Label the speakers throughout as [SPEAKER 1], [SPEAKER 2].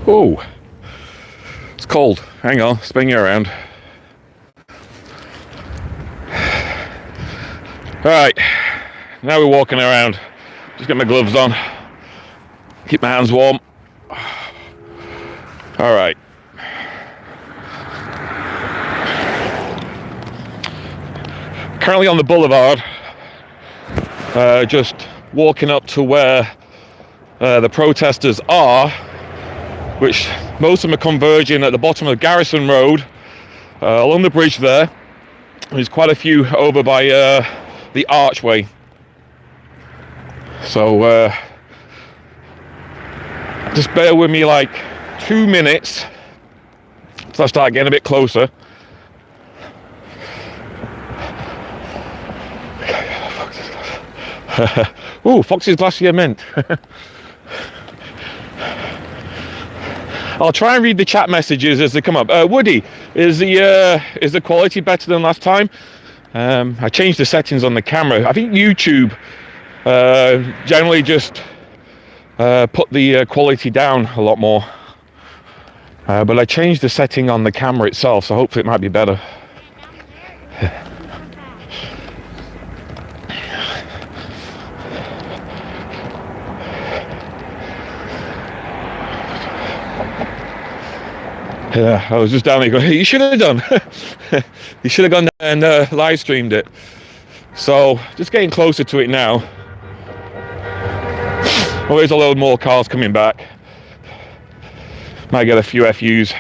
[SPEAKER 1] Oh, it's cold. Hang on, spin you around. Alright, now we're walking around. Just get my gloves on. Keep my hands warm. Alright. Currently on the boulevard. Just walking up to where the protesters are, which most of them are converging at the bottom of Garrison Road, along the bridge there. There's quite a few over by the archway. So just bear with me like 2 minutes till I start getting a bit closer. Ooh, Fox's Glacier Mint. I'll try and read the chat messages as they come up. Woody, is the quality better than last time? I changed the settings on the camera. I think YouTube generally just put the quality down a lot more. But I changed the setting on the camera itself, so hopefully it might be better. Yeah, I was just down there going, hey, you should have done. You should have gone and live streamed it. So, just getting closer to it now. Oh, there's a load more cars coming back. Might get a few FUs.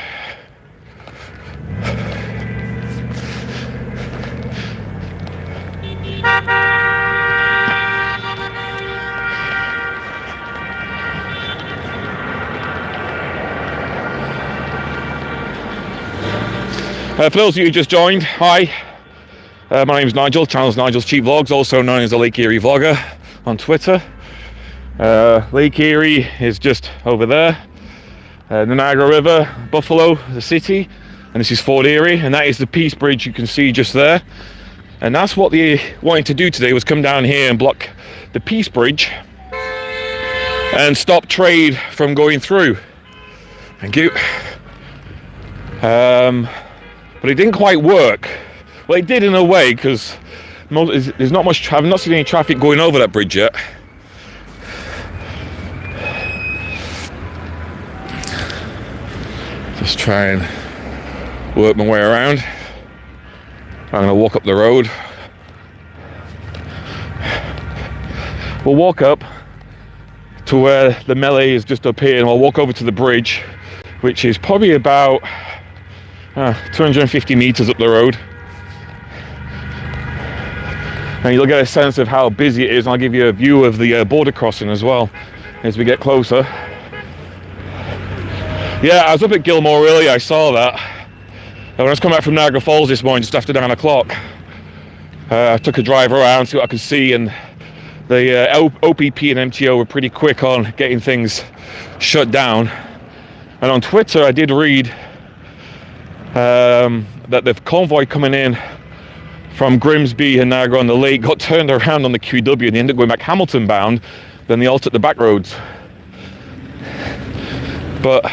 [SPEAKER 1] For those of you who just joined, hi. My name is Nigel, channel's Nigel's Cheap Vlogs, also known as the Lake Erie Vlogger on Twitter. Lake Erie is just over there. The Niagara River, Buffalo, the city, and this is Fort Erie, and that is the Peace Bridge you can see just there. And that's what they wanted to do today, was come down here and block the Peace Bridge and stop trade from going through. Thank you. But it didn't quite work. Well, it did in a way, because there's not much. I've not seen any traffic going over that bridge yet. Just try and work my way around. I'm going to walk up the road. We'll walk up to where the melee is just up here, and I'll walk over to the bridge, which is probably about 250 meters up the road, and you'll get a sense of how busy it is, and I'll give you a view of the border crossing as well as we get closer. Yeah, I was up at Gilmore earlier, I saw that. When I was coming back from Niagara Falls this morning just after 9 o'clock, I took a drive around, see what I could see, and the OPP and MTO were pretty quick on getting things shut down. And on Twitter I did read that the convoy coming in from Grimsby and Niagara on the Lake got turned around on the QW, and they ended up going back Hamilton bound. Then they all took the back roads. But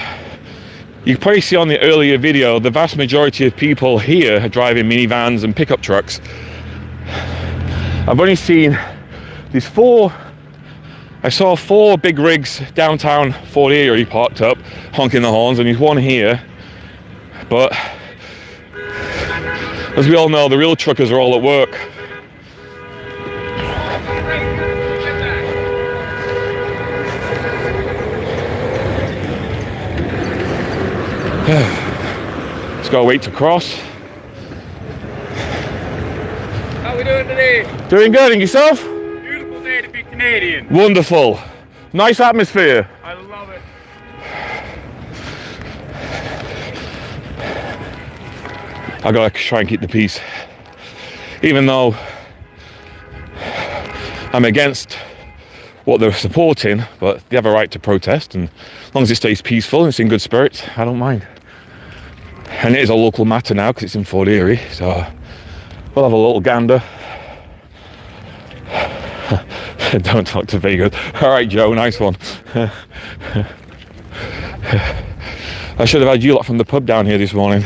[SPEAKER 1] you can probably see on the earlier video, the vast majority of people here are driving minivans and pickup trucks. I've only seen these I saw 4 big rigs downtown Fort Erie parked up, honking the horns, and there's one here. But as we all know, the real truckers are all at work. Just gotta wait to cross.
[SPEAKER 2] How we doing today?
[SPEAKER 1] Doing good, and yourself?
[SPEAKER 2] Beautiful day to be Canadian.
[SPEAKER 1] Wonderful. Nice atmosphere.
[SPEAKER 2] I love it.
[SPEAKER 1] I gotta try and keep the peace, even though I'm against what they're supporting, but they have a right to protest, and as long as it stays peaceful and it's in good spirits, I don't mind. And it is a local matter now because it's in Fort Erie, so we'll have a little gander. Don't talk to Vegas. All right, Joe, nice one. I should have had you lot from the pub down here this morning.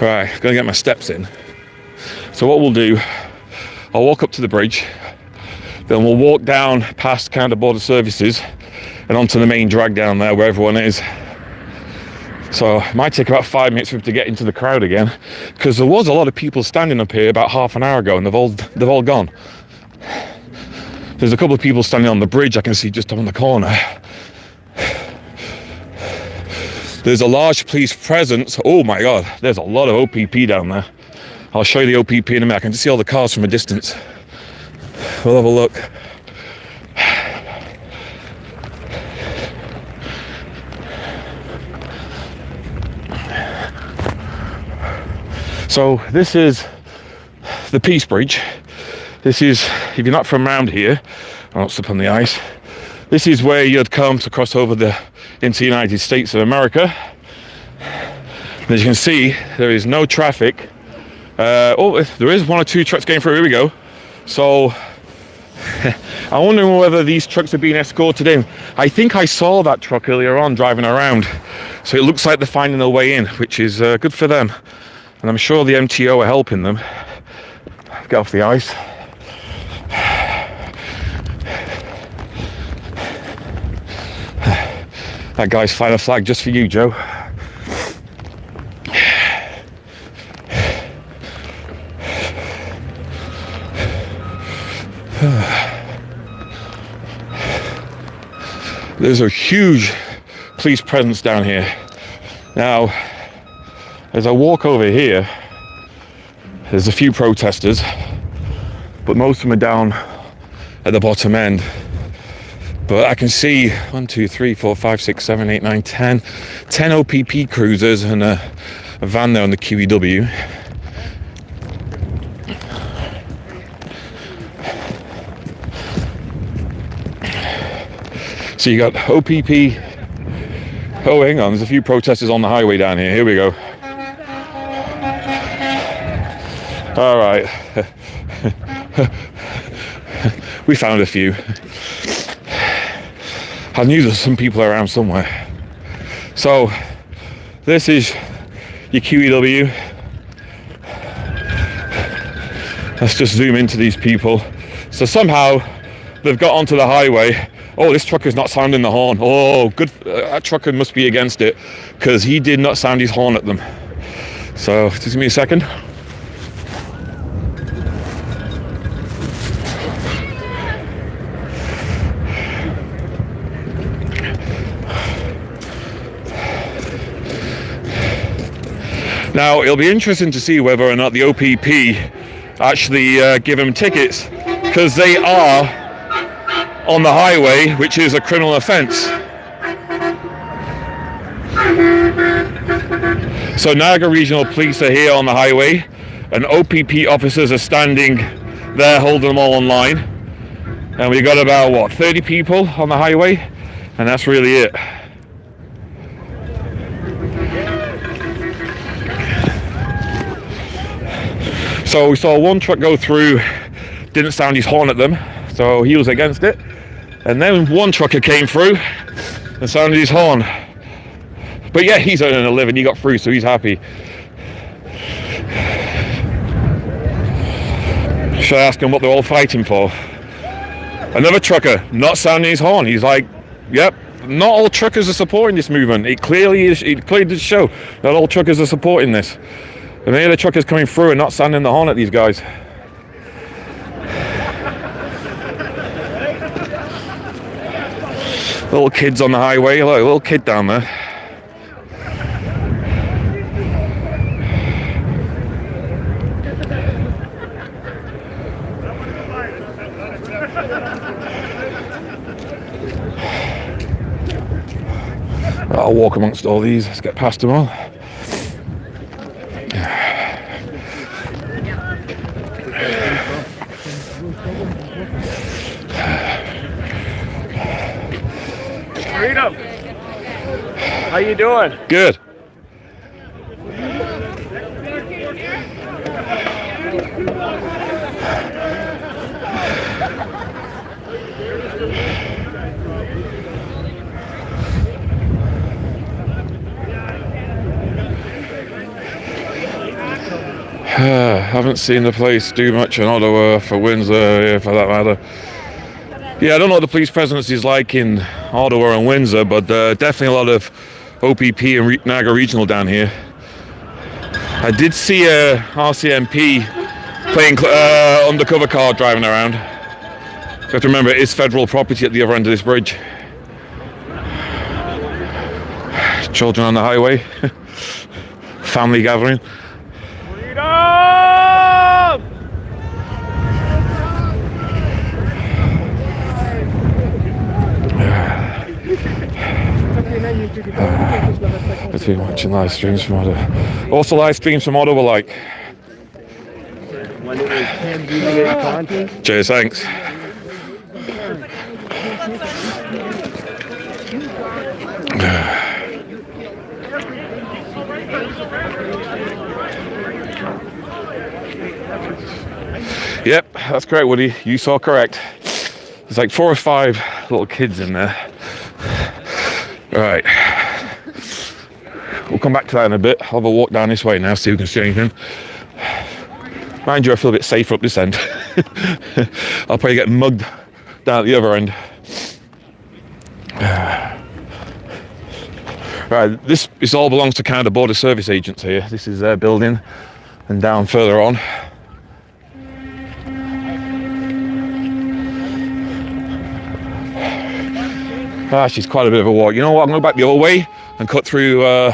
[SPEAKER 1] Right, gonna get my steps in. So what we'll do, I'll walk up to the bridge, then we'll walk down past kind of border services and onto the main drag down there where everyone is. So it might take about 5 minutes for it to get into the crowd again, because there was a lot of people standing up here about half an hour ago and they've all gone. There's a couple of people standing on the bridge I can see just on the corner. There's a large police presence. Oh my God, there's a lot of OPP down there. I'll show you the OPP in a minute. I can just see all the cars from a distance. We'll have a look. So this is the Peace Bridge. This is, if you're not from around here, I'll not slip on the ice. This is where you'd come to cross over into the United States of America. And as you can see, there is no traffic. Oh, there is 1 or 2 trucks going through. Here we go. So I'm wondering whether these trucks are being escorted in. I think I saw that truck earlier on driving around. So it looks like they're finding their way in, which is good for them. And I'm sure the MTO are helping them. Get off the ice. That guy's flying a flag just for you, Joe. There's a huge police presence down here. Now, as I walk over here, there's a few protesters, but most of them are down at the bottom end. But I can see 1, 2, 3, 4, 5, 6, 7, 8, 9, 10 OPP cruisers and a van there on the QEW. So you got OPP. Oh, hang on, there's a few protesters on the highway down here. Here we go. All right. We found a few. I knew there's some people around somewhere. So this is your QEW. Let's just zoom into these people. So somehow they've got onto the highway. Oh, this trucker is not sounding the horn. Oh, good. That trucker must be against it because he did not sound his horn at them. So just give me a second. Now, it'll be interesting to see whether or not the OPP actually give them tickets, because they are on the highway, which is a criminal offence. So Niagara Regional Police are here on the highway, and OPP officers are standing there holding them all in line. And we've got about, what, 30 people on the highway? And that's really it. So we saw one truck go through, didn't sound his horn at them, so he was against it. And then one trucker came through and sounded his horn. But yeah, he's earning a living, he got through, so he's happy. Should I ask him what they're all fighting for? Another trucker, not sounding his horn. He's like, yep, not all truckers are supporting this movement. It clearly did show not all truckers are supporting this. And many of the truckers coming through and not sounding the horn at these guys. Little kids on the highway. Look, a little kid down there. I'll walk amongst all these. Let's get past them all.
[SPEAKER 2] Freedom. How you doing?
[SPEAKER 1] Good. Haven't seen the police do much in Ottawa, for Windsor, for that matter. Yeah, I don't know what the police presence is like in Ottawa and Windsor, but definitely a lot of OPP and Niagara Regional down here. I did see a RCMP playing undercover car driving around. You have to remember, it is federal property at the other end of this bridge. Children on the highway. Family gathering. Between watching live streams from Ottawa. What's the live streams from Ottawa like? Cheers, thanks. Yep, that's correct, Woody. You saw correct. There's like 4 or 5 little kids in there. Right. We'll come back to that in a bit. I'll have a walk down this way now, see if we can see anything. Mind you, I feel a bit safer up this end. I'll probably get mugged down at the other end. Right, this all belongs to Canada Border Service agents here. This is their building, and down further on. She's quite a bit of a walk. You know what, I'm going back the other way and cut through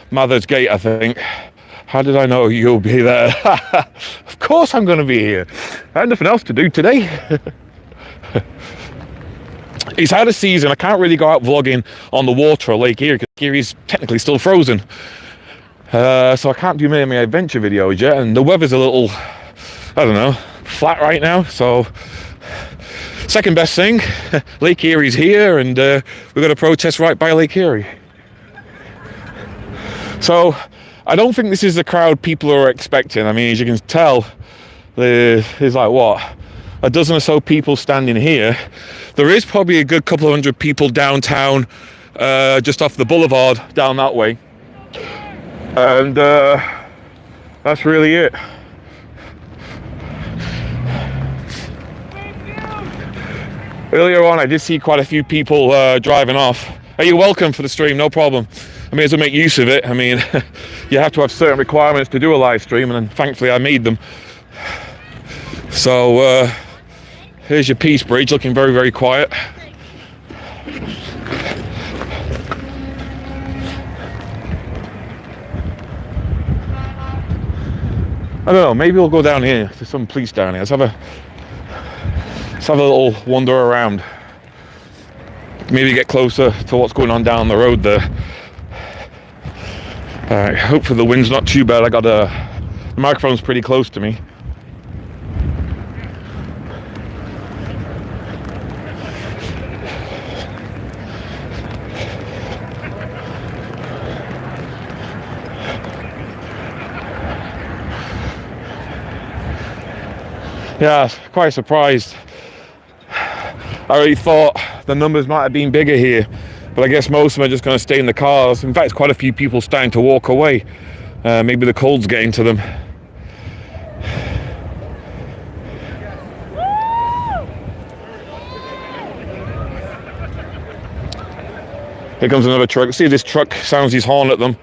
[SPEAKER 1] Mather's Gate, I think. How did I know you'll be there? Of course I'm going to be here. I had nothing else to do today. It's out of season. I can't really go out vlogging on the water or Lake Erie because Lake Erie's technically still frozen. So I can't do many of my adventure videos yet, and the weather's a little, I don't know, flat right now. So second best thing, Lake Erie's here, and we've got a protest right by Lake Erie. So I don't think this is the crowd people are expecting. I mean, as you can tell, there's like, what, a dozen or so people standing here. There is probably a good couple of hundred people downtown, just off the boulevard down that way. And that's really it. Earlier on, I did see quite a few people driving off. Hey, you're welcome for the stream, no problem. I may as well make use of it. I mean, you have to have certain requirements to do a live stream, and then thankfully I made them. So here's your Peace Bridge, looking very, very quiet. I don't know, maybe we'll go down here. There's some police down here. Let's have a little wander around. Maybe get closer to what's going on down the road there. Alright, hopefully the wind's not too bad. The microphone's pretty close to me. Yeah, quite surprised. I really thought the numbers might have been bigger here, but I guess most of them are just going to stay in the cars. In fact, quite a few people starting to walk away. Maybe the cold's getting to them. Here comes another truck. See, this truck sounds his horn at them.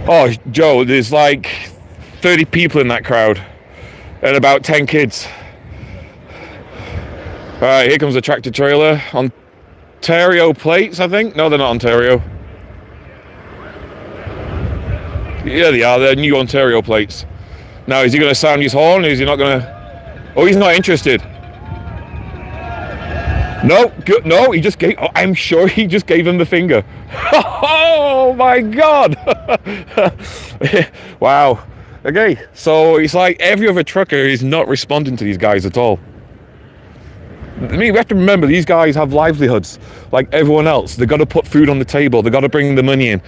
[SPEAKER 1] Oh, Joe, there's like 30 people in that crowd and about 10 kids. Alright, here comes a tractor trailer. Ontario plates, I think. No, they're not Ontario. Yeah, they are. They're new Ontario plates. Now, is he going to sound his horn, or is he not going to... Oh, he's not interested. No, good. No, he just gave... Oh, I'm sure he just gave him the finger. Oh, my God. Wow. Okay, so it's like every other trucker is not responding to these guys at all. I mean, we have to remember these guys have livelihoods like everyone else. They've got to put food on the table. They've got to bring the money in.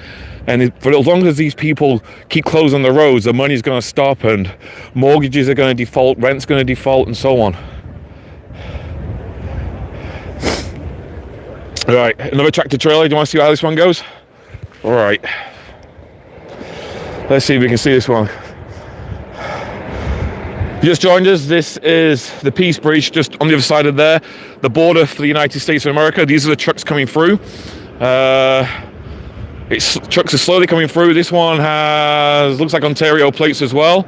[SPEAKER 1] And for as long as these people keep closing the roads, the money's going to stop and mortgages are going to default, rent's going to default, and so on. All right, another tractor trailer. Do you want to see how this one goes? All right. Let's see if we can see this one. If you just joined us, this is the Peace Bridge just on the other side of there, the border for the United States of America. These are the trucks coming through. Trucks are slowly coming through. This one looks like Ontario plates as well.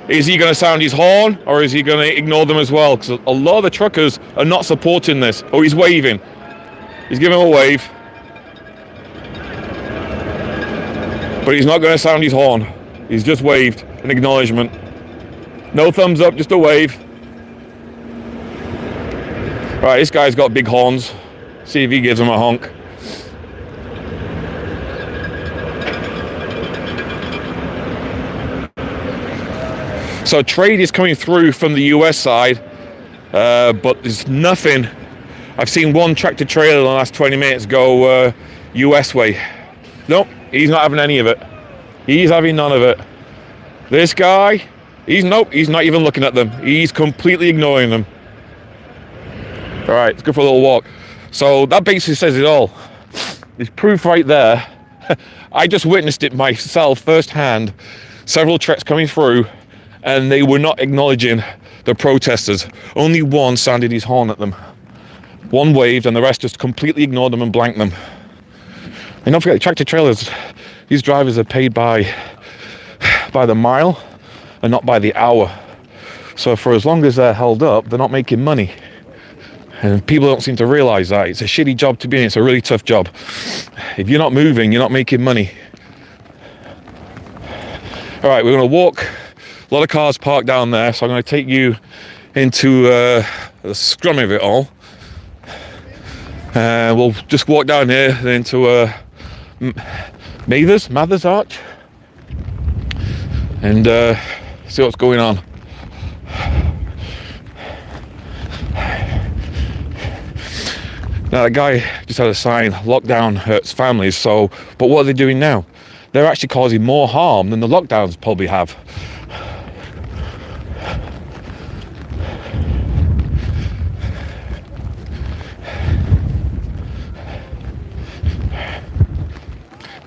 [SPEAKER 1] Is he going to sound his horn, or is he going to ignore them as well? Because a lot of the truckers are not supporting this. Oh, he's waving. He's giving him a wave. But he's not going to sound his horn. He's just waved an acknowledgement. No thumbs up, just a wave. Right, this guy's got big horns. See if he gives him a honk. So trade is coming through from the US side, but there's nothing. I've seen one tractor trailer in the last 20 minutes go US way. Nope, he's not having any of it. He's having none of it. This guy, he's not even looking at them. He's completely ignoring them. All right, let's go for a little walk. So that basically says it all. There's proof right there. I just witnessed it myself firsthand. Several trucks coming through, and they were not acknowledging the protesters. Only one sounded his horn at them. One waved, and the rest just completely ignored them and blanked them. And don't forget, tractor trailers, these drivers are paid by the mile and not by the hour. So for as long as they're held up, they're not making money. And people don't seem to realize that. It's a shitty job to be in. It's a really tough job. If you're not moving, you're not making money. All right, we're going to walk. A lot of cars parked down there, so I'm going to take you into the scrum of it all. We'll just walk down here into Mather's Arch, and see what's going on. Now, that guy just had a sign, lockdown hurts families, so, but what are they doing now? They're actually causing more harm than the lockdowns probably have.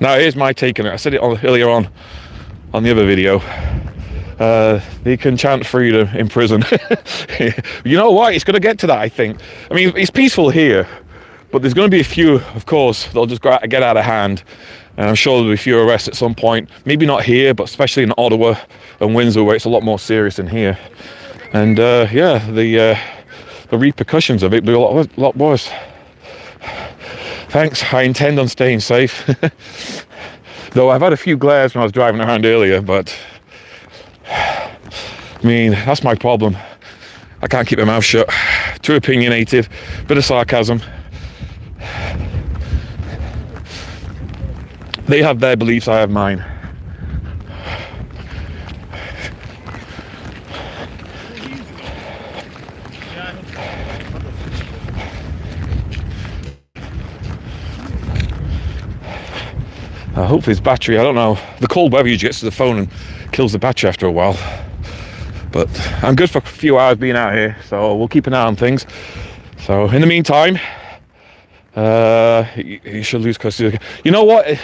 [SPEAKER 1] Now, here's my take on it. I said it earlier on the other video. They can chant freedom in prison. You know what? It's going to get to that, I think. I mean, it's peaceful here, but there's going to be a few, of course, they'll just get out of hand. And I'm sure there'll be a few arrests at some point. Maybe not here, but especially in Ottawa and Windsor, where it's a lot more serious than here. And yeah, the repercussions of it will be a lot worse. Thanks, I intend on staying safe. Though I've had a few glares when I was driving around earlier, but I mean, that's my problem. I can't keep my mouth shut. Too opinionated, bit of sarcasm. They have their beliefs, I have mine. Hopefully his battery, I don't know. The cold weather usually gets to the phone and kills the battery after a while. But I'm good for a few hours being out here, so we'll keep an eye on things. So in the meantime, you should lose custody. You know what?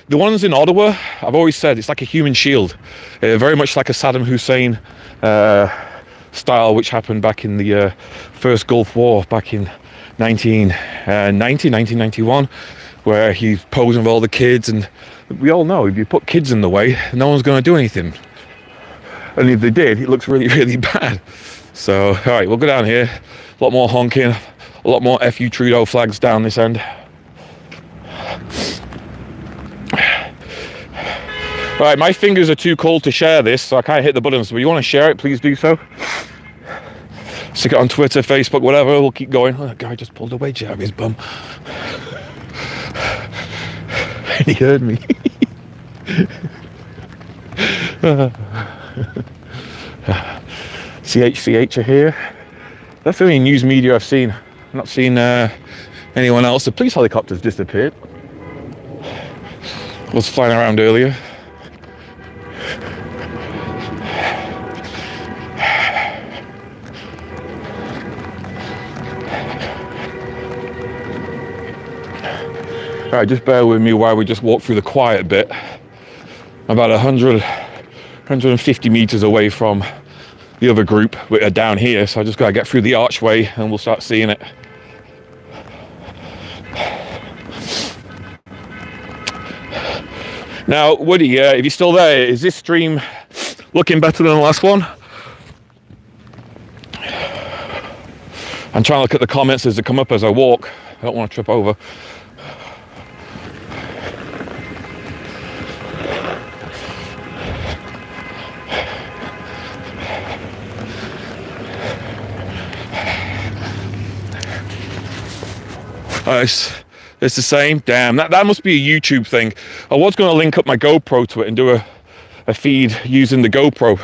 [SPEAKER 1] The ones in Ottawa, I've always said, it's like a human shield. Very much like a Saddam Hussein style, which happened back in the first Gulf War, back in 1991, where he's posing with all the kids. And we all know, if you put kids in the way, no one's going to do anything. And if they did, it looks really, really bad. So, all right, we'll go down here. A lot more honking, a lot more FU Trudeau flags down this end. All right, my fingers are too cold to share this, so I can't hit the buttons. So if you want to share it, please do so. Stick it on Twitter, Facebook, whatever. We'll keep going. Oh, that guy just pulled a wedge out of his bum. He heard me. CHCH are here. That's the only news media I've seen. I've not seen anyone else. The police helicopter's disappeared. Was flying around earlier. All right, just bear with me while we just walk through the quiet bit. About 150 meters away from the other group, which are down here, so I just gotta get through the archway and we'll start seeing it. Now, Woody, if you're still there, is this stream looking better than the last one? I'm trying to look at the comments as they come up as I walk. I don't want to trip over. It's the same. Damn, that must be a YouTube thing. I was going to link up my GoPro to it and do a feed using the GoPro.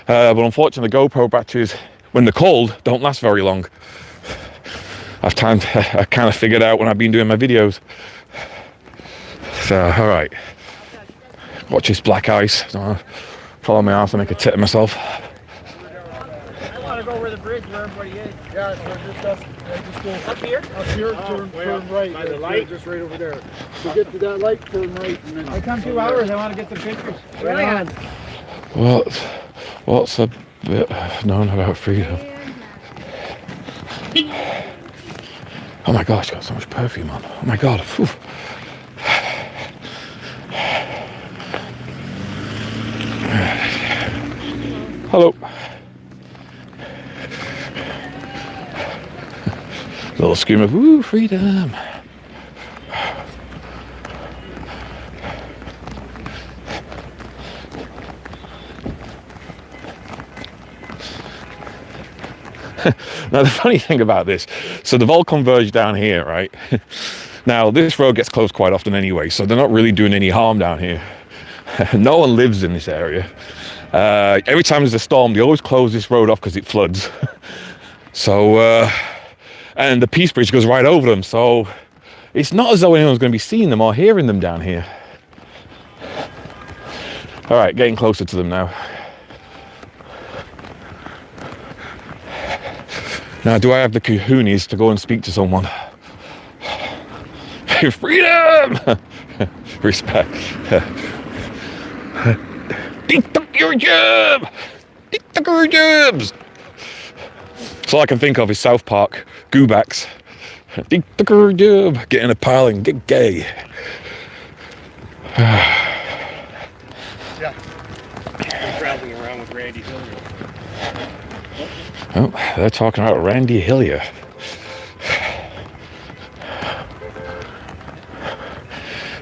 [SPEAKER 1] But unfortunately, the GoPro batteries, when they're cold, don't last very long. I kind of figured out when I've been doing my videos. So, all right. Watch this black ice. Don't follow my ass and make a tit of myself.
[SPEAKER 2] I want to go over the bridge where everybody is. Yeah, just go up here. Up here, turn right. By the light, just right over there. To get to that light, turn right. And then I come 2 hours. I want to get the pictures. Really?
[SPEAKER 1] What's a bit known about freedom? Oh my gosh, got so much perfume on. Oh my god. Whew. Hello. Little scream of woo, freedom. Now the funny thing about this, so they've all converged down here, right? Now this road gets closed quite often anyway, so they're not really doing any harm down here. No one lives in this area. Every time there's a storm, they always close this road off because it floods. So, and the Peace Bridge goes right over them, so it's not as though anyone's going to be seeing them or hearing them down here. All right, getting closer to them now. Now, do I have the cojones to go and speak to someone? Freedom! Respect. Dictator jobs! Dictator jobs! So all I can think of is South Park, Goobacks. Dictator job! Get in a pile and get gay.
[SPEAKER 2] Yeah. I'm traveling around with Randy Hillier.
[SPEAKER 1] Oh, they're talking about Randy Hillier.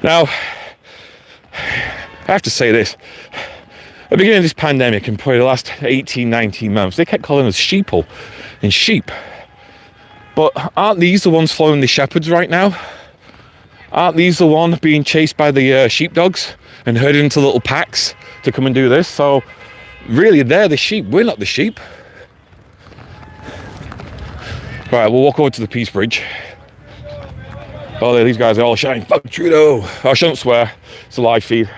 [SPEAKER 1] Now, I have to say this. At the beginning of this pandemic, and probably the last 18, 19 months, they kept calling us sheeple and sheep. But aren't these the ones following the shepherds right now? Aren't these the ones being chased by the sheepdogs and herded into little packs to come and do this? So really, they're the sheep. We're not the sheep. Right, we'll walk over to the Peace Bridge. Oh, these guys are all shouting, fuck Trudeau. I shouldn't swear. It's a live feed.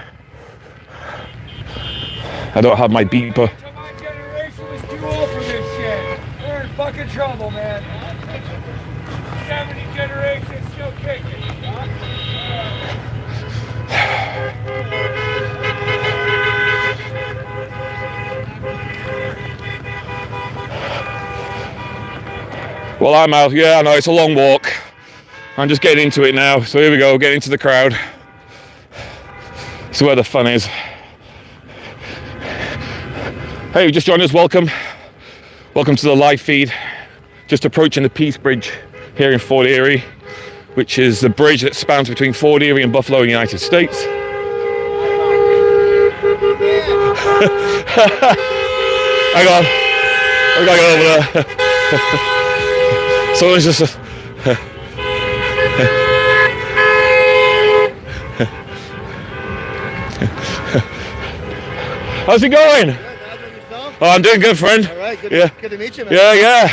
[SPEAKER 1] I don't have my beeper.
[SPEAKER 2] My generation is too old for this shit. We're in fucking trouble, man. 70 generations still kicking.
[SPEAKER 1] Well, I'm out. Yeah, I know, it's a long walk. I'm just getting into it now. So here we go, getting into the crowd. This is where the fun is. Hey, just joined us, welcome. Welcome to the live feed. Just approaching the Peace Bridge here in Fort Erie, which is the bridge that spans between Fort Erie and Buffalo, United States. Hang on, I gotta get over there. Someone's just... How's it going? Oh, I'm doing good, friend.
[SPEAKER 3] All right, good to meet you, man.
[SPEAKER 1] Yeah.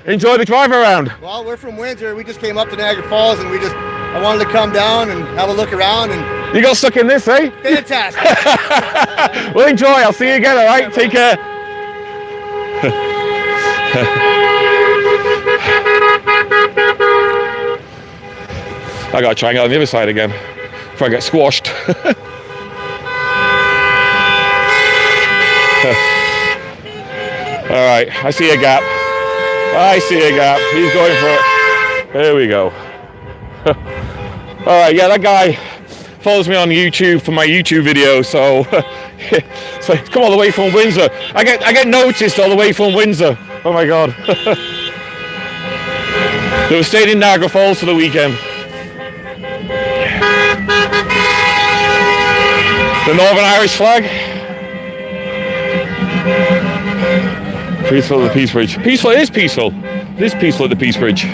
[SPEAKER 1] enjoy the drive around.
[SPEAKER 3] Well, we're from Windsor. We just came up to Niagara Falls, and I wanted to come down and have a look around. And
[SPEAKER 1] You got stuck in this, eh?
[SPEAKER 3] fantastic.
[SPEAKER 1] Well, enjoy. I'll see you again, all right? Take care. I gotta try and get on the other side again before I get squashed. All right, I see a gap. I see a gap. He's going for it. There we go. All right, yeah, that guy follows me on YouTube for my YouTube video, so so he's come all the way from Windsor. I get noticed all the way from Windsor. Oh my God. They were staying in Niagara Falls for the weekend. The Northern Irish flag. Peaceful at the Peace Bridge. Peaceful, it is peaceful. It is peaceful at the Peace Bridge.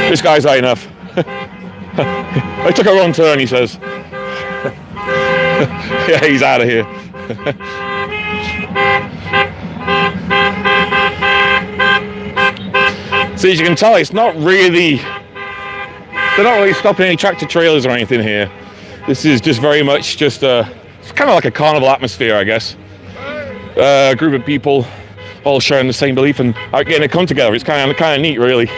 [SPEAKER 1] This guy's high enough. I took a wrong turn, he says. Yeah, he's out of here. So as you can tell, it's not really, they're not really stopping any tractor trailers or anything here. This is just very much just it's kind of like a carnival atmosphere, I guess. A group of people all sharing the same belief and are getting to come together. It's kind of neat, really,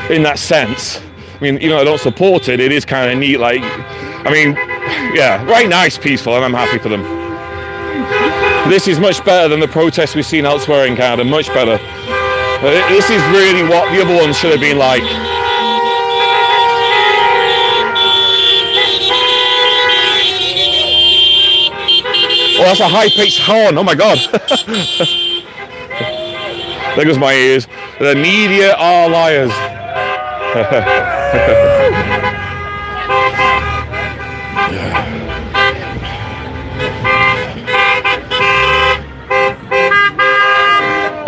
[SPEAKER 1] in that sense. I mean, even though I don't support it, it is kind of neat. Like, I mean, yeah, right now it's peaceful, and I'm happy for them. This is much better than the protests we've seen elsewhere in Canada. Much better. This is really what the other ones should have been like. Oh, that's a high-pitched horn. Oh my God. There goes my ears. The media are liars.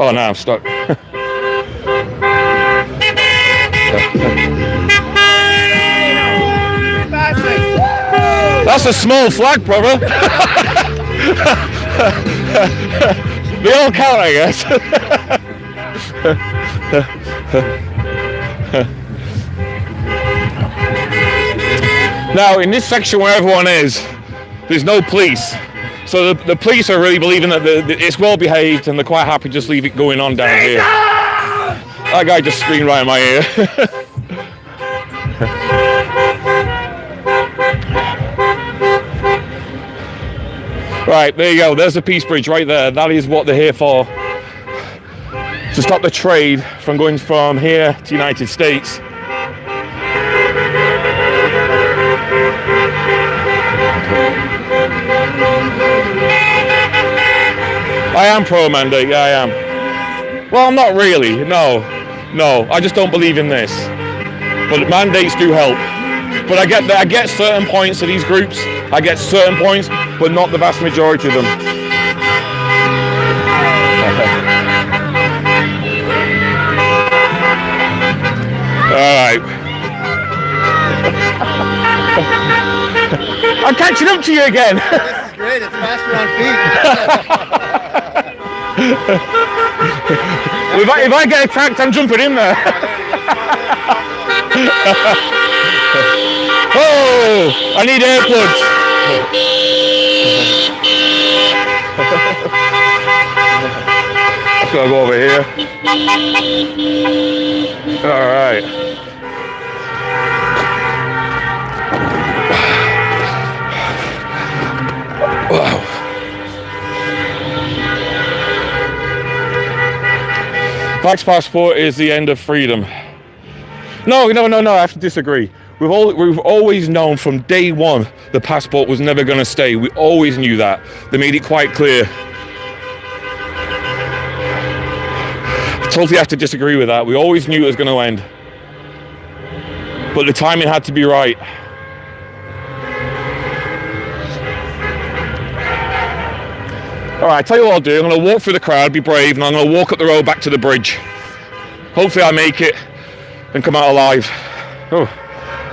[SPEAKER 1] Oh, now I'm stuck. That's a small flag, brother. They all count, I guess. Now, in this section where everyone is, there's no police. So the police are really believing that it's well behaved and they're quite happy to just leave it going on down here. That guy just screamed right in my ear. Right, there you go. There's the Peace Bridge right there. That is what they're here for. To stop the trade from going from here to the United States. I am pro-mandate, yeah, I am. Well, not really, no. I just don't believe in this. But mandates do help. But I get certain points of these groups. I get certain points, but not the vast majority of them. All right. I'm catching up to you again.
[SPEAKER 3] This is great. It's faster on feet.
[SPEAKER 1] If I get attacked, I'm jumping in there. Oh, I need earplugs. Let's go over here. All right. Wow. Vax passport is the end of freedom. No, I have to disagree. We've always known from day one the passport was never going to stay. We always knew that. They made it quite clear. I totally have to disagree with that. We always knew it was going to end. But the timing had to be right. All right, tell you what I'll do. I'm going to walk through the crowd, be brave, and I'm going to walk up the road back to the bridge. Hopefully I make it and come out alive. Oh,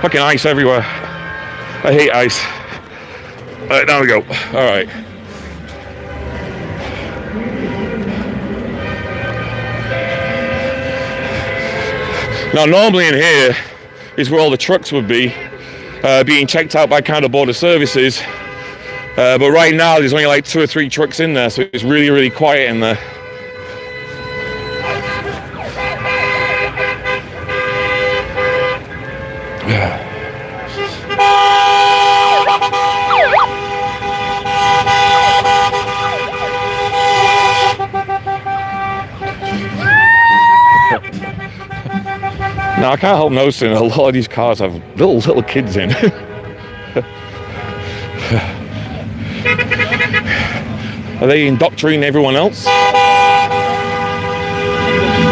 [SPEAKER 1] fucking ice everywhere. I hate ice. All right, down we go. All right. Now, normally in here is where all the trucks would be, being checked out by Canada Border Services. But right now, there's only like 2 or 3 trucks in there, so it's really, really quiet in there. Now, I can't help noticing a lot of these cars have little kids in. Are they indoctrinating everyone else?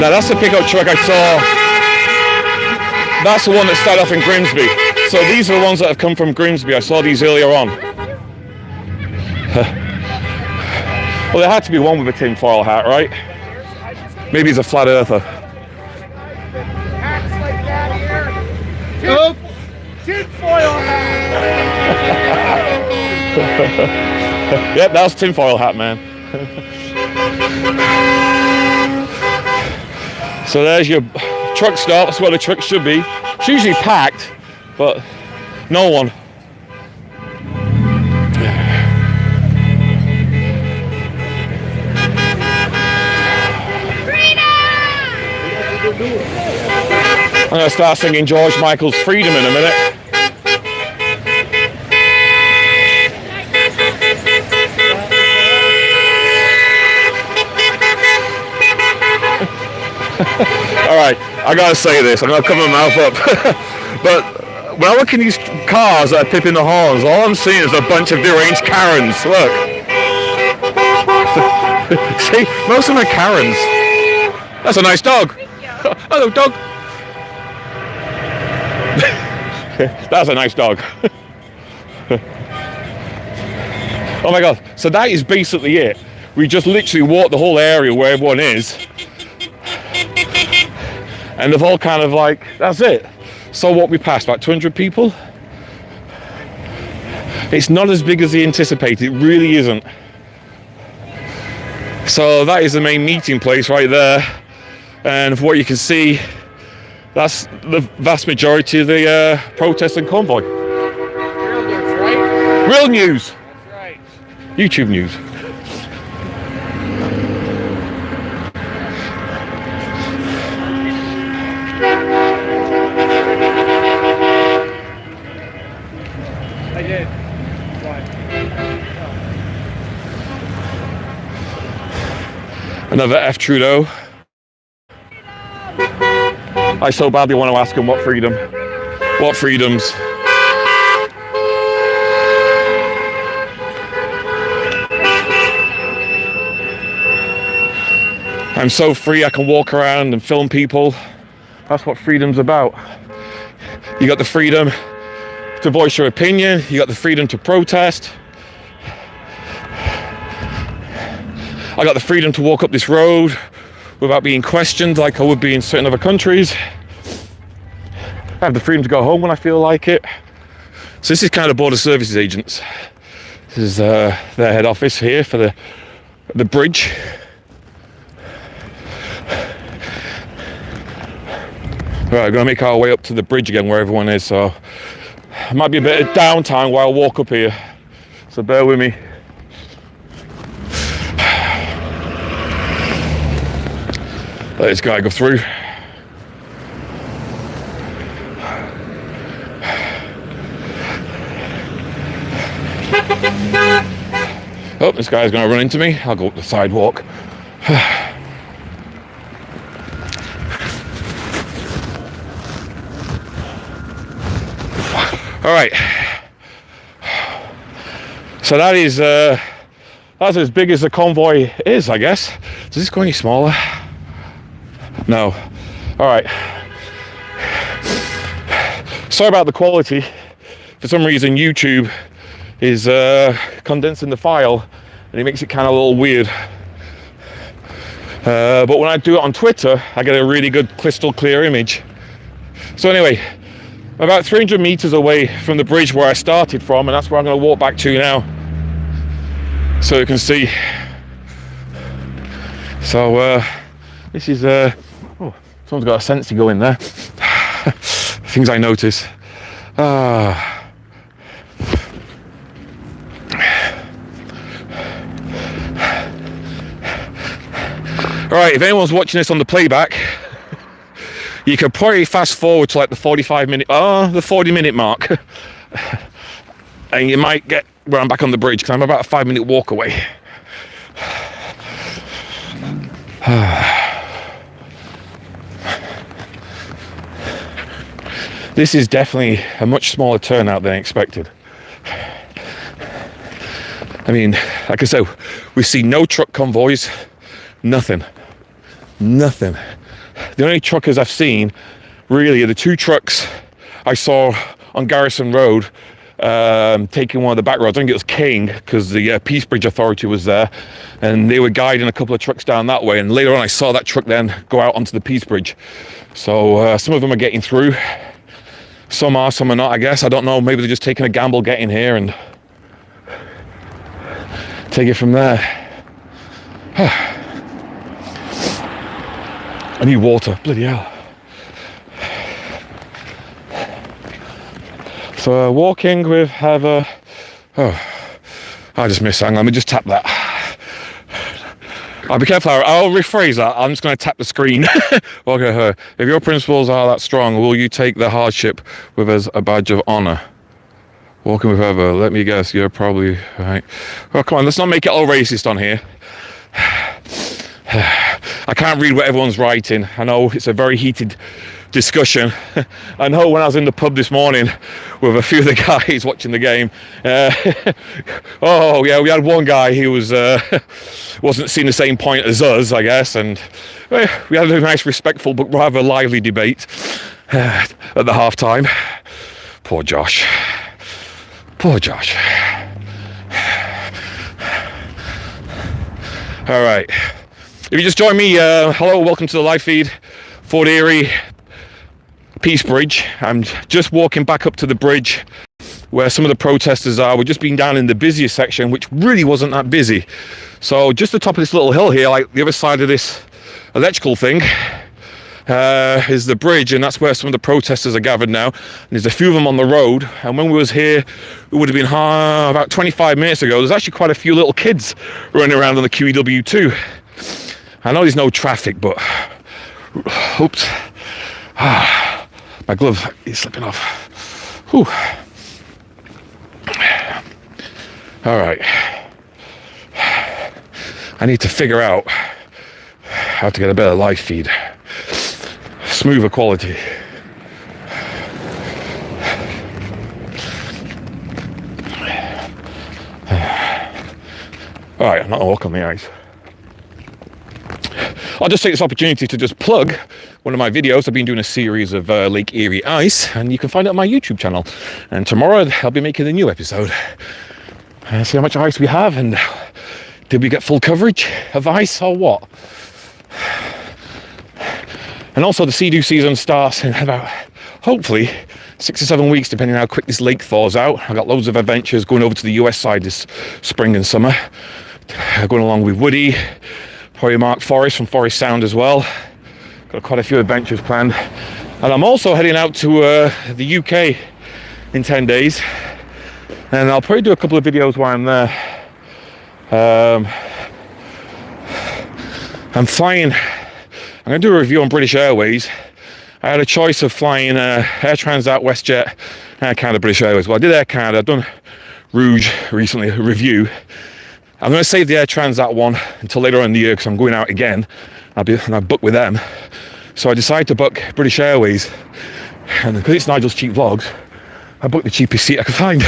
[SPEAKER 1] Now, that's the pickup truck I saw. That's the one that started off in Grimsby. So these are the ones that have come from Grimsby. I saw these earlier on. Well, there had to be one with a tinfoil hat, right? Maybe he's a flat earther.
[SPEAKER 2] Hats like that here. Oops. Tinfoil hat.
[SPEAKER 1] Yep, that was tinfoil hat, man. So there's your truck stop. That's where the truck should be. It's usually packed, but no one. I'm going to start singing George Michael's Freedom in a minute. Alright, I gotta say this, I'm gonna cover my mouth up. But when I look in these cars that are pipping the horns, all I'm seeing is a bunch of deranged Karens. Look. See, most of them are Karens. That's a nice dog. Hello, dog. That's a nice dog. Oh my god, so that is basically it. We just literally walked the whole area where everyone is. And they've all kind of like, that's it. So what we passed, about 200 people? It's not as big as they anticipated, it really isn't. So that is the main meeting place right there. And from what you can see, that's the vast majority of the protest and convoy.
[SPEAKER 2] Real news, right?
[SPEAKER 1] Real news.
[SPEAKER 2] That's right.
[SPEAKER 1] YouTube news.
[SPEAKER 2] I did. Why?
[SPEAKER 1] Another F. Trudeau. I so badly want to ask him what freedom. What freedoms? I'm so free I can walk around and film people. That's what freedom's about. You got the freedom to voice your opinion. You got the freedom to protest. I got the freedom to walk up this road without being questioned like I would be in certain other countries. I have the freedom to go home when I feel like it. So this is kind of Border Services agents. This is their head office here for the bridge. Right, we're gonna make our way up to the bridge again where everyone is, so it might be a bit of downtime while I walk up here. So bear with me. Let this guy go through. Oh, this guy's going to run into me. I'll go up the sidewalk. All right. So that is that's as big as the convoy is, I guess. Does this go any smaller? No. All right. Sorry about the quality. For some reason, YouTube is condensing the file and it makes it kind of a little weird. But when I do it on Twitter, I get a really good crystal clear image. So anyway, about 300 meters away from the bridge where I started from, and that's where I'm going to walk back to now, so you can see. So this is oh, someone's got a sensor going there. Things I notice. Alright, if anyone's watching this on the playback, you could probably fast forward to like the 40-minute mark. And you might get where I'm back on the bridge, because I'm about a 5-minute walk away. This is definitely a much smaller turnout than expected. I mean, like I said, we see no truck convoys, nothing. The only truckers I've seen really are the 2 trucks I saw on Garrison Road, taking one of the back roads. I think it was King, because the Peace Bridge Authority was there, and they were guiding a couple of trucks down that way, and later on I saw that truck then go out onto the Peace Bridge. So some of them are getting through, some are not, I guess. I don't know, maybe they're just taking a gamble getting here and take it from there. I need water, bloody hell. So walking with Heather. Oh, I just missed something. Let me just tap that. I'll be careful. I'll rephrase that. I'm just going to tap the screen. Okay, her. If your principles are that strong, will you take the hardship with as a badge of honor? Walking with Heather. Let me guess. You're probably right. Oh, come on. Let's not make it all racist on here. I can't read what everyone's writing. I know it's a very heated discussion. I know when I was in the pub this morning with a few of the guys watching the game, oh yeah, we had one guy who was wasn't seeing the same point as us, I guess, and we had a nice, respectful but rather lively debate at the half-time. Poor Josh. All right. If you just joined me, hello, welcome to the live feed. Fort Erie, Peace Bridge. I'm just walking back up to the bridge where some of the protesters are. We've just been down in the busiest section, which really wasn't that busy. So just the top of this little hill here, like the other side of this electrical thing, is the bridge, and that's where some of the protesters are gathered now. And there's a few of them on the road, and when we was here, it would have been about 25 minutes ago, there's actually quite a few little kids running around on the QEW too. I know there's no traffic, but oops, my glove is slipping off. Whew. All right, I need to figure out how to get a better live feed, smoother quality. All right, I'm not gonna walk on the ice. I'll just take this opportunity to just plug one of my videos. I've been doing a series of Lake Erie ice, and you can find it on my YouTube channel. And tomorrow I'll be making a new episode. See how much ice we have, and did we get full coverage of ice or what? And also the sea-doo season starts in about, hopefully, 6 or 7 weeks, depending on how quick this lake thaws out. I've got loads of adventures going over to the US side this spring and summer. Going along with Woody, probably Mark Forrest from Forest Sound as well. Got quite a few adventures planned. And I'm also heading out to the UK in 10 days. And I'll probably do a couple of videos while I'm there. I'm flying, I'm going to do a review on British Airways. I had a choice of flying Air Transat, WestJet, Air Canada, British Airways. Well, I did Air Canada. I've done Rouge recently, a review. I'm going to save the Air Transat one until later on in the year because I'm going out again. I've booked with them. So I decided to book British Airways. And because it's Nigel's Cheap Vlogs, I booked the cheapest seat I could find.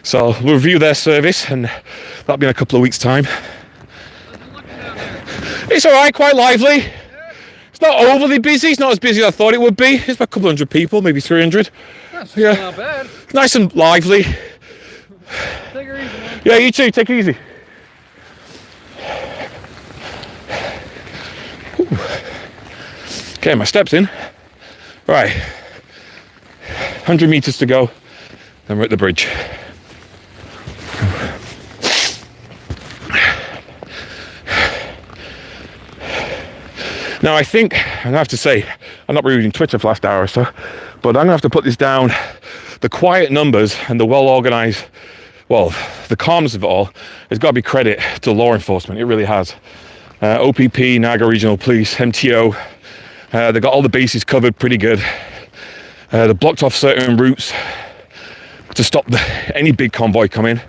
[SPEAKER 1] So we'll review their service, and that'll be in a couple of weeks' time. It's all right, quite lively. It's not overly busy. It's not as busy as I thought it would be. It's about a couple hundred people, maybe 300.
[SPEAKER 2] That's
[SPEAKER 1] yeah,
[SPEAKER 2] not bad.
[SPEAKER 1] Nice and lively.
[SPEAKER 2] Take her easy, man.
[SPEAKER 1] Yeah, you too. Take it easy. Okay, my steps in. Right, 100 meters to go, then we're at the bridge. Now I think, I have to say, I'm not reading Twitter for the last hour or so, but I'm gonna have to put this down. The quiet numbers and the well-organized, well, the calmness of it all has got to be credit to law enforcement. It really has. OPP, Niagara Regional Police, MTO, they got all the bases covered pretty good. They blocked off certain routes to stop any big convoy coming.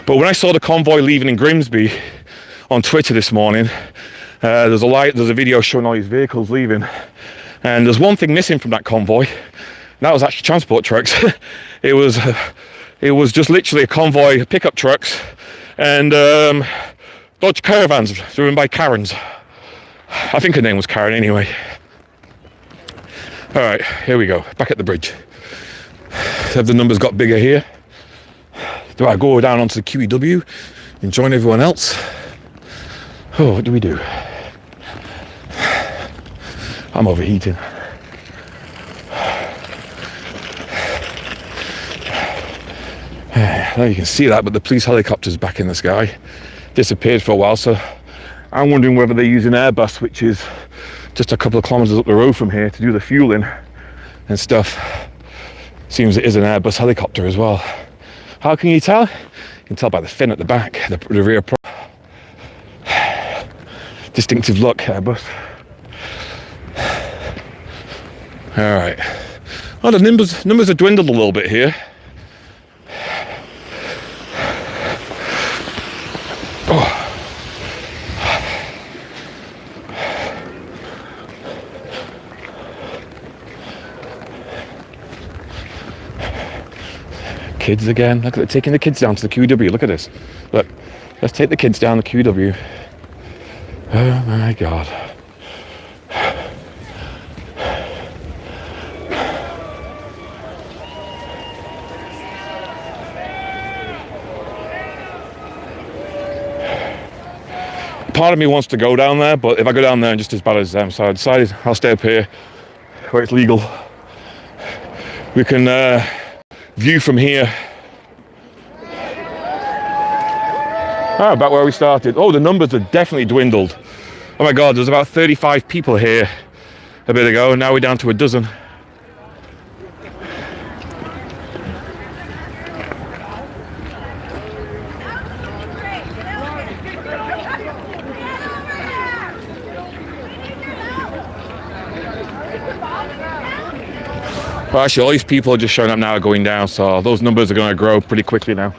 [SPEAKER 1] But when I saw the convoy leaving in Grimsby on Twitter this morning, there's a video showing all these vehicles leaving, and there's one thing missing from that convoy. That was actually transport trucks. It was just literally a convoy of pickup trucks and Dodge Caravans driven by Karens. I think her name was Karen anyway. All right, here we go, back at the bridge. Have the numbers got bigger here? Do I go down onto the QEW and join everyone else? Oh, what do we do? I'm overheating. Now you can see that, but the police helicopter's back in the sky. Disappeared for a while, so I'm wondering whether they use an Airbus, which is just a couple of kilometers up the road from here, to do the fueling and stuff. Seems it is an Airbus helicopter as well. How can you tell? You can tell by the fin at the back, the rear prop. Distinctive look, Airbus. All right. Well, the numbers have dwindled a little bit here. Oh. Kids again. Look at it, taking the kids down to the QW. Look at this. Look, let's take the kids down the QW. Oh my God. Part of me wants to go down there, but if I go down there, I'm just as bad as them. So I decided I'll stay up here where it's legal. We can view from here. Oh, about where we started. Oh, the numbers have definitely dwindled. Oh my God, there's about 35 people here a bit ago, and now we're down to a dozen. Well, actually, all these people are just showing up now, going down, so those numbers are going to grow pretty quickly now.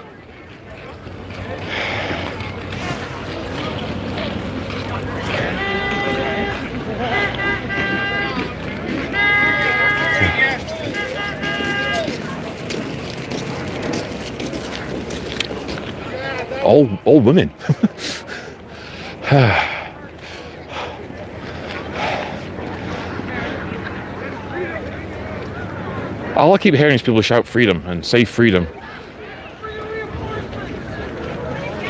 [SPEAKER 1] All women. All I keep hearing is people shout freedom and say freedom.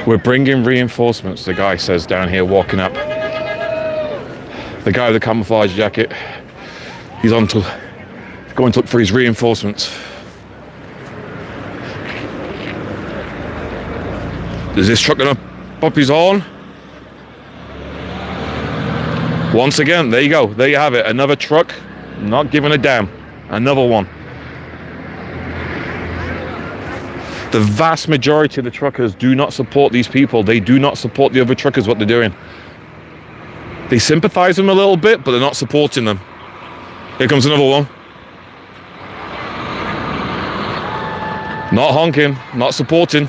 [SPEAKER 1] We're bringing reinforcements, the guy says down here walking up. The guy with the camouflage jacket, he's going to look for his reinforcements. Is this truck gonna pop his horn? Once again, there you go, there you have it, another truck, not giving a damn, another one. The vast majority of the truckers do not support these people. They do not support the other truckers, what they're doing. They sympathize with them a little bit, but they're not supporting them. Here comes another one. Not honking, not supporting.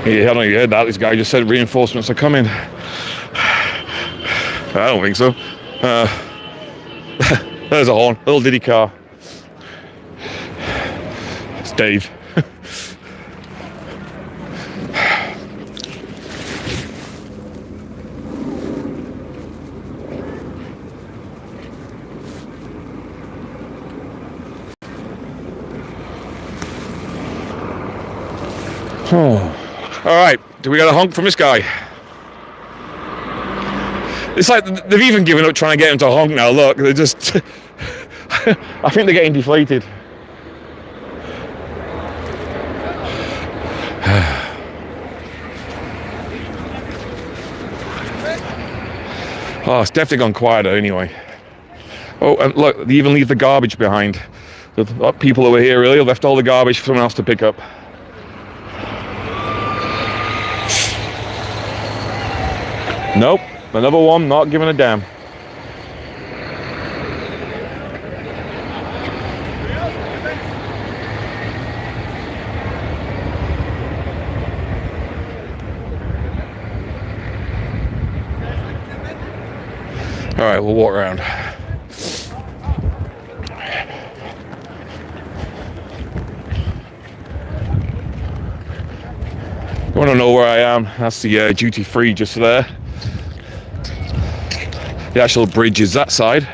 [SPEAKER 1] Yeah, I don't know if you heard that. This guy just said reinforcements are coming. I don't think so. There's a horn, little diddy car. It's Dave. All right, do we got a honk from this guy? It's like they've even given up trying to get him to honk now. Look, they're just... I think they're getting deflated. Oh, it's definitely gone quieter anyway. Oh, and look, they even leave the garbage behind. The people over here really left all the garbage for someone else to pick up. Nope, another one not giving a damn. All right, we'll walk around. You want to know where I am? That's the duty free just there. The actual bridge is that side.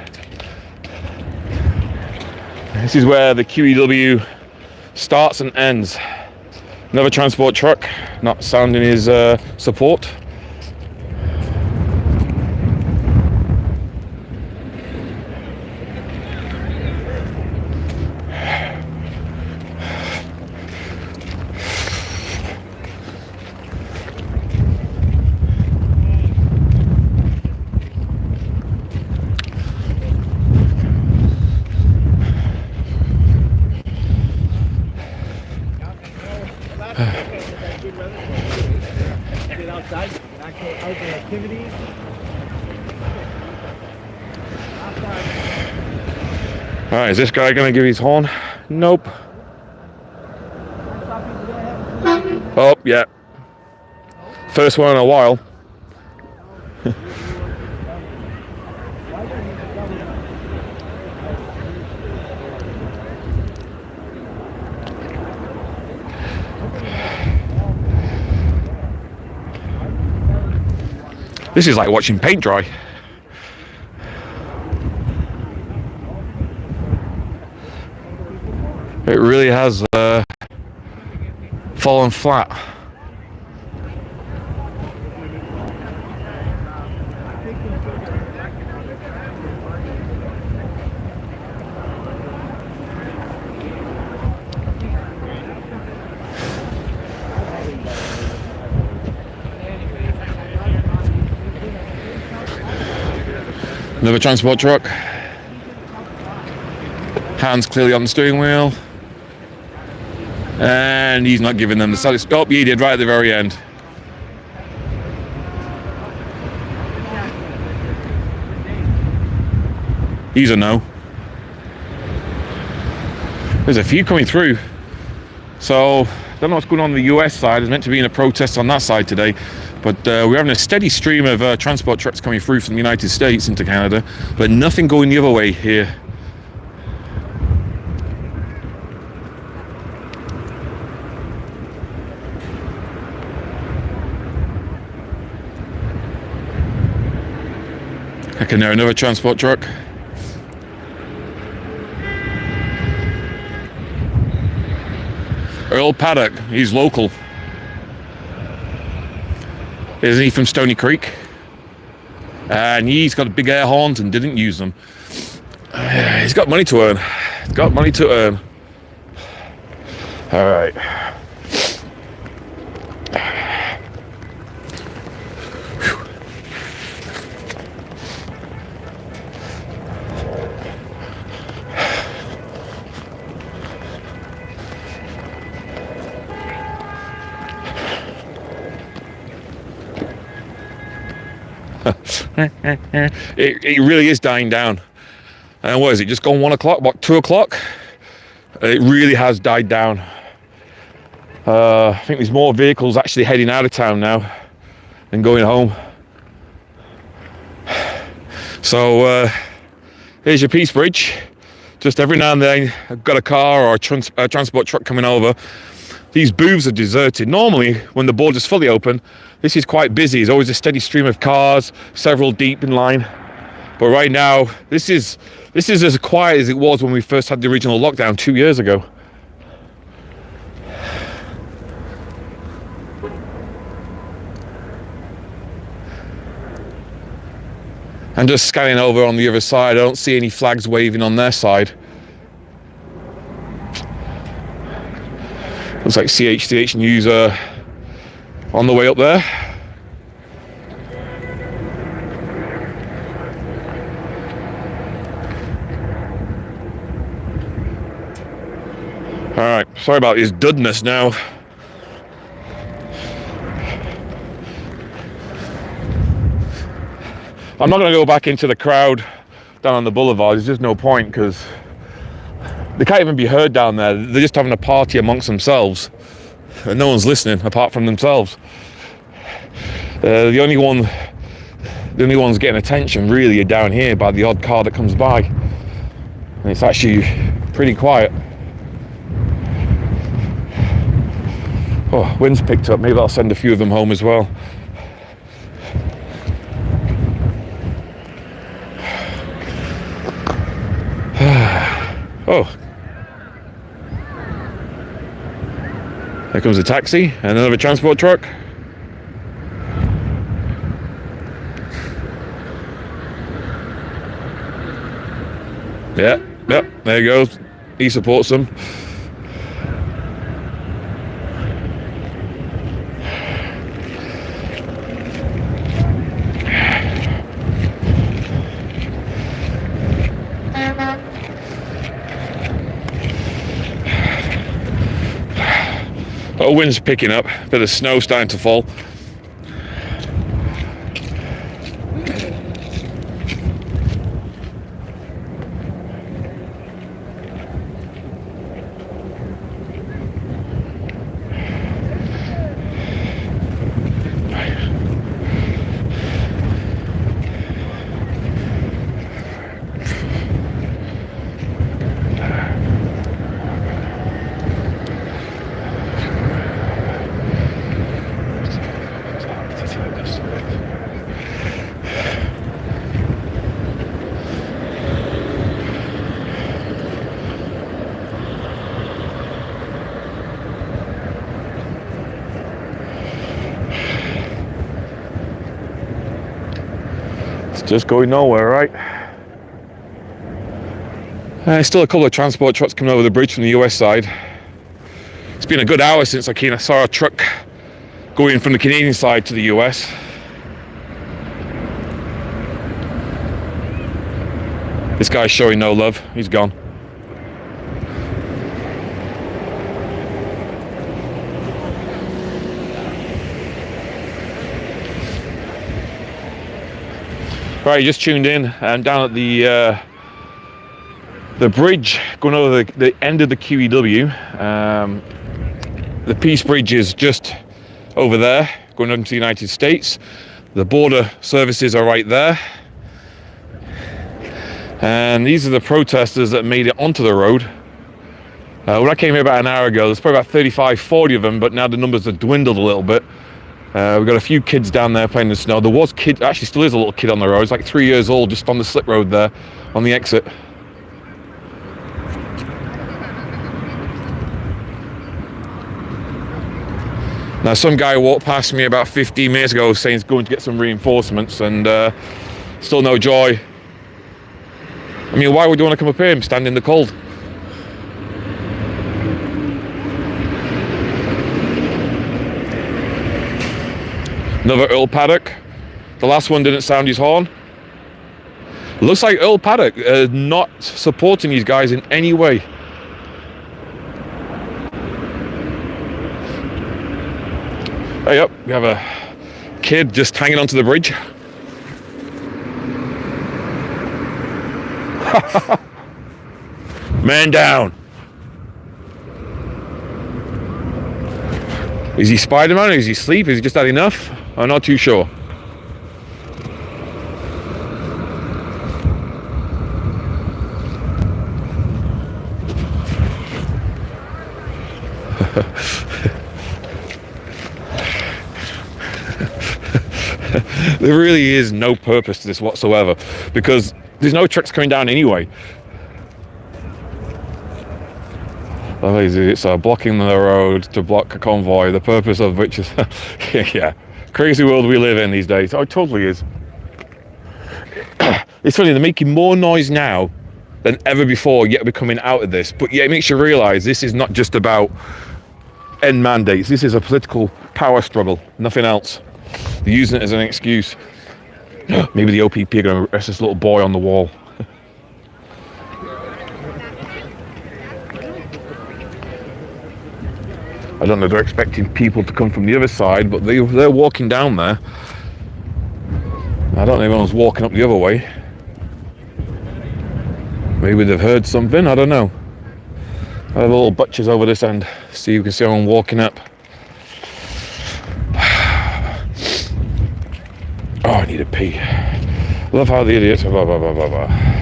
[SPEAKER 1] This is where the QEW starts and ends. Another transport truck, not sounding his support. Alright, is this guy gonna give his horn? Nope. Oh, yeah. First one in a while. This is like watching paint dry. It really has fallen flat. Another transport truck. Hands clearly on the steering wheel. And he's not giving them the satisfaction. Oh, he did right at the very end. He's a no. There's a few coming through. So, I don't know what's going on the US side. There's meant to be a protest on that side today. But we're having a steady stream of transport trucks coming through from the United States into Canada. But nothing going the other way here. Heck, and there, another transport truck. Earl Paddock, he's local. Isn't he from Stony Creek? And he's got big air horns and didn't use them. He's got money to earn. He's got money to earn. All right. It really is dying down. And what is it, just gone 1 o'clock, what, 2 o'clock? It really has died down. I think there's more vehicles actually heading out of town now than going home. So here's your Peace Bridge. Just every now and then I've got a car or a transport truck coming over. These booths are deserted. Normally, when the border's fully open, this is quite busy. There's always a steady stream of cars, several deep in line. But right now, this is as quiet as it was when we first had the original lockdown 2 years ago. And just scanning over on the other side, I don't see any flags waving on their side. Looks like CHCH News are on the way up there. Alright, sorry about this dudness now. I'm not going to go back into the crowd down on the boulevard. There's just no point because they can't even be heard down there. They're just having a party amongst themselves and no one's listening apart from themselves. The only ones getting attention really are down here by the odd car that comes by, and it's actually pretty quiet. Oh, wind's picked up. Maybe I'll send a few of them home as well. Oh, there comes a taxi and another transport truck. Yep, there he goes. He supports them. Oh, wind's picking up. A bit of snow starting to fall. Just going nowhere, right? Still a couple of transport trucks coming over the bridge from the US side. It's been a good hour since I saw a truck going from the Canadian side to the US. This guy's showing no love. He's gone. Right, you just tuned in. I'm down at the bridge going over the end of the QEW. The Peace Bridge is just over there, going into the United States. The border services are right there. And these are the protesters that made it onto the road. When I came here about an hour ago, there's probably about 35, 40 of them, but now the numbers have dwindled a little bit. We've got a few kids down there playing in the snow. There was actually still is a little kid on the road. He's like 3 years old, just on the slip road there, on the exit. Now, some guy walked past me about 15 minutes ago saying he's going to get some reinforcements, and still no joy. I mean, why would you want to come up here and stand in the cold? Another Earl Paddock. The last one didn't sound his horn. It looks like Earl Paddock is not supporting these guys in any way. Hey up, we have a kid just hanging onto the bridge. Man down. Is he Spider-Man or is he asleep? Is he just had enough? I'm not too sure. There really is no purpose to this whatsoever, because there's no trucks coming down anyway. It's blocking the road to block a convoy, the purpose of which is, yeah, crazy world we live in these days. Oh, it totally is. It's funny, they're making more noise now than ever before, yet we're coming out of this. But yeah, it makes you realise this is not just about end mandates. This is a political power struggle, nothing else. They're using it as an excuse. Maybe the OPP are going to arrest this little boy on the wall. I don't know, they're expecting people to come from the other side, but they're walking down there. I don't know if anyone's walking up the other way. Maybe they've heard something, I don't know. I have a little butchers over this end. See, you can see everyone walking up. Oh, I need a pee. Love how the idiots. Blah, blah, blah, blah, blah.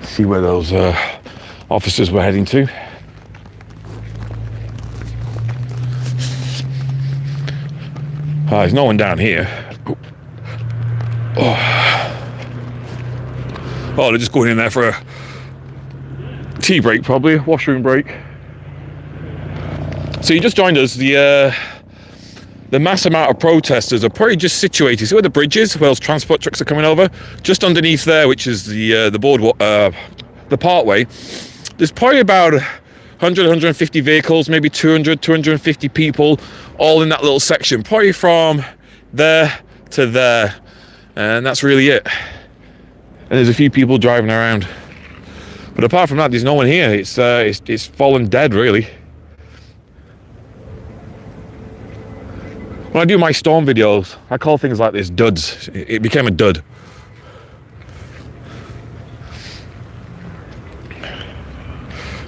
[SPEAKER 1] See where those officers were heading to. There's no one down here. Oh, they're just going in there for a tea break, probably a washroom break. So you just joined us. The mass amount of protesters are probably just situated. See where the bridge is, where those transport trucks are coming over? Just underneath there, which is the boardwalk, the Parkway. There's probably about 100, 150 vehicles, maybe 200, 250 people, all in that little section, probably from there to there, and that's really it. And there's a few people driving around, but apart from that, there's no one here. It's fallen dead, really. When I do my storm videos, I call things like this duds. It became a dud.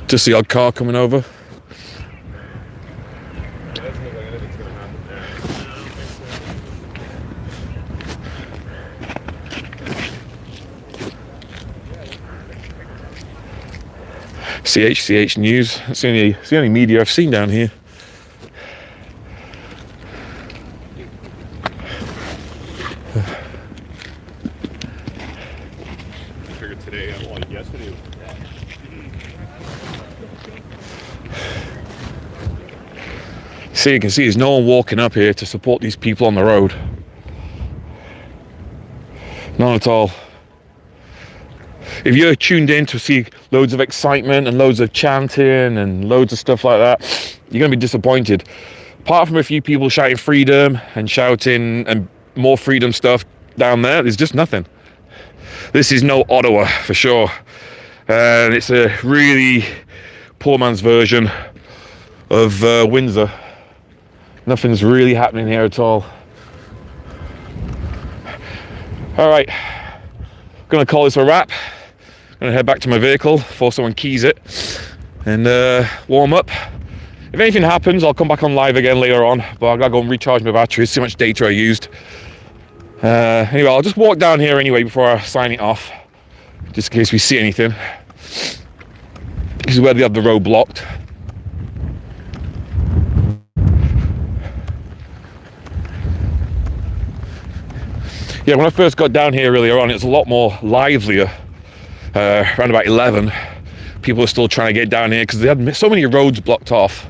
[SPEAKER 1] Just the odd car coming over. CH News. That's the only media I've seen down here. See, you can see there's no one walking up here to support these people on the road. None at all. If you're tuned in to see loads of excitement and loads of chanting and loads of stuff like that, you're going to be disappointed. Apart from a few people shouting freedom and shouting and more freedom stuff down there, there's just nothing. This is no Ottawa for sure. And it's a really poor man's version of Windsor. Nothing's really happening here at all. All right, gonna call this a wrap. Gonna head back to my vehicle before someone keys it and warm up. If anything happens, I'll come back on live again later on, but I gotta go and recharge my battery. It's too much data I used. Anyway, I'll just walk down here anyway before I sign it off, just in case we see anything. This is where they have the road blocked. Yeah, when I first got down here earlier on, it was a lot more livelier. Around about 11, people were still trying to get down here because they had so many roads blocked off.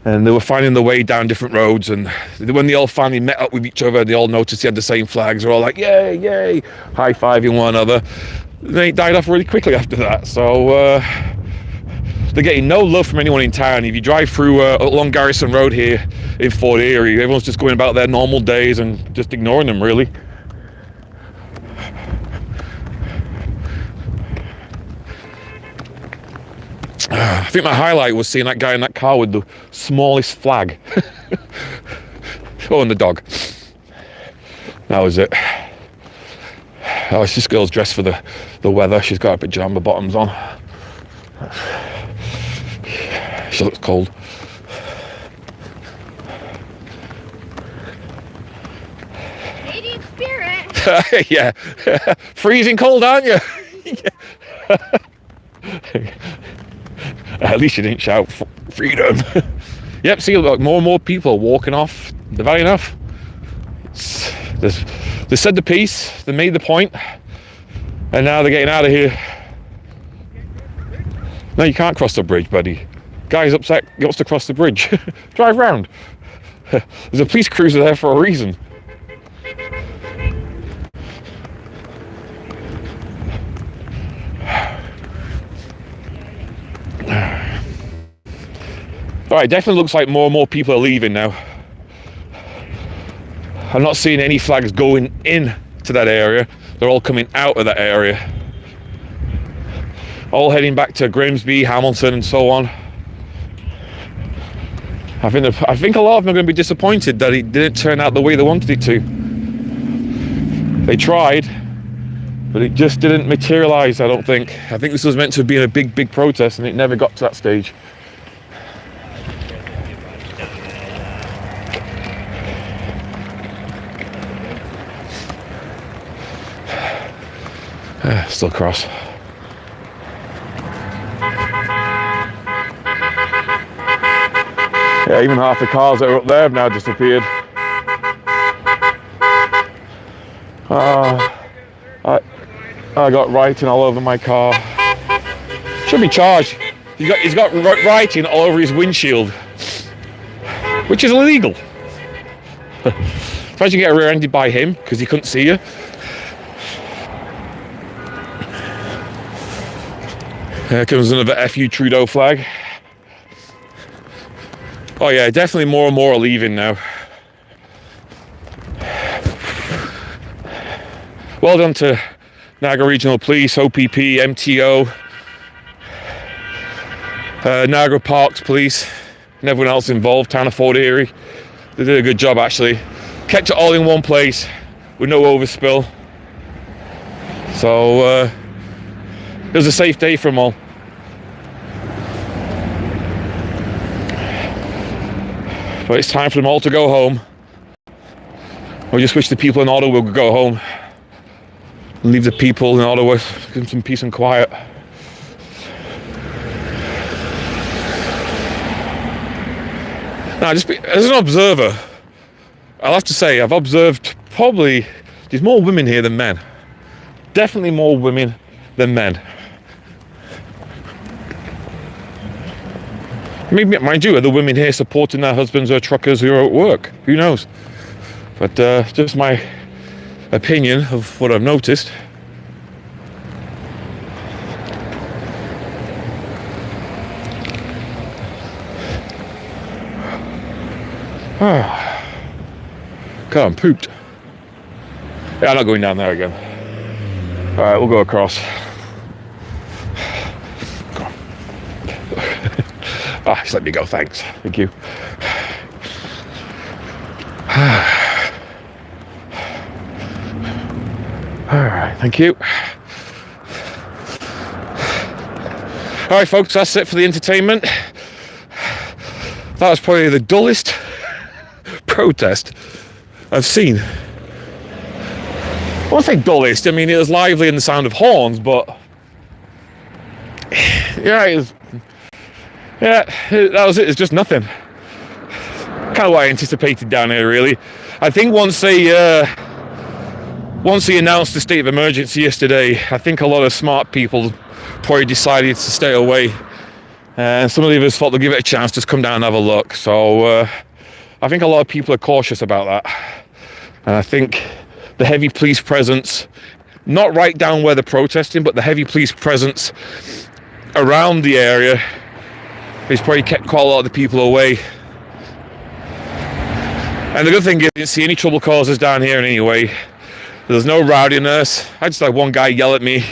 [SPEAKER 1] And they were finding their way down different roads, and when they all finally met up with each other, they all noticed they had the same flags. They're all like, yay, yay, high-fiving one another. They died off really quickly after that. So they're getting no love from anyone in town. If you drive through along Garrison Road here in Fort Erie, everyone's just going about their normal days and just ignoring them, really. I think my highlight was seeing that guy in that car with the smallest flag. Oh, and the dog. That was it. Oh, it's this girl's dressed for the weather. She's got her pajama bottoms on. She looks cold.
[SPEAKER 4] Canadian spirit.
[SPEAKER 1] Yeah. Freezing cold, aren't you? At least you didn't shout freedom. Yep, see, look, more and more people walking off the valley enough. They said the piece, they made the point, and now they're getting out of here. No, you can't cross the bridge, buddy. Guy's upset, he wants to cross the bridge. Drive round. There's a police cruiser there for a reason. Alright, definitely looks like more and more people are leaving now. I'm not seeing any flags going in to that area. They're all coming out of that area. All heading back to Grimsby, Hamilton and so on. I think a lot of them are going to be disappointed that it didn't turn out the way they wanted it to. They tried, but it just didn't materialize, I don't think. I think this was meant to be a big protest and it never got to that stage. Still cross. Yeah, even half the cars that are up there have now disappeared. I got writing all over my car. Should be charged. He's got writing all over his windshield, which is illegal. Imagine you get rear-ended by him because he couldn't see you. Here comes another FU Trudeau flag. Oh yeah, definitely more and more are leaving now. Well done to Niagara Regional Police, OPP, MTO, Niagara Parks Police, and everyone else involved, Town of Fort Erie. They did a good job actually. Kept it all in one place with no overspill. So it was a safe day for them all. But it's time for them all to go home. I just wish the people in Ottawa would go home. And leave the people in Ottawa, give them some peace and quiet. Now, as an observer, I'll have to say I've observed probably there's more women here than men. Definitely more women than men. Maybe, mind you, are the women here supporting their husbands or truckers who are at work? Who knows? But just my opinion of what I've noticed. God, I'm pooped. Yeah, I'm not going down there again. All right, we'll go across. Just let me go, thanks. Thank you. All right, thank you. All right, folks, that's it for the entertainment. That was probably the dullest protest I've seen. I won't say dullest, I mean, it was lively in the sound of horns, but yeah, that was it. It's just nothing. Kind of what I anticipated down here, really. I think once they announced the state of emergency yesterday, I think a lot of smart people probably decided to stay away. And some of the others thought they'll give it a chance, just come down and have a look. So I think a lot of people are cautious about that. And I think the heavy police presence, not right down where they're protesting, but the heavy police presence around the area has probably kept quite a lot of the people away. And the good thing is, I didn't see any trouble causers down here in any way. There's no rowdiness. I just had one guy yell at me.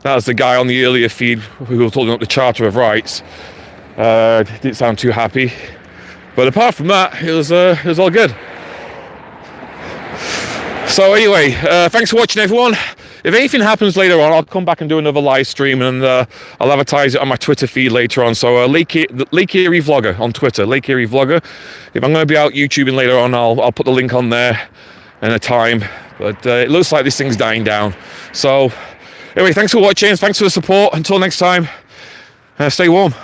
[SPEAKER 1] That was the guy on the earlier feed who was holding up the Charter of Rights. Didn't sound too happy. But apart from that, it was all good. So anyway, thanks for watching, everyone. If anything happens later on, I'll come back and do another live stream, and I'll advertise it on my Twitter feed later on. So Lake Erie Vlogger on Twitter, Lake Erie Vlogger. If I'm going to be out YouTubing later on, I'll put the link on there and a time but it looks like this thing's dying down. So anyway, thanks for watching, thanks for the support. Until next time, stay warm.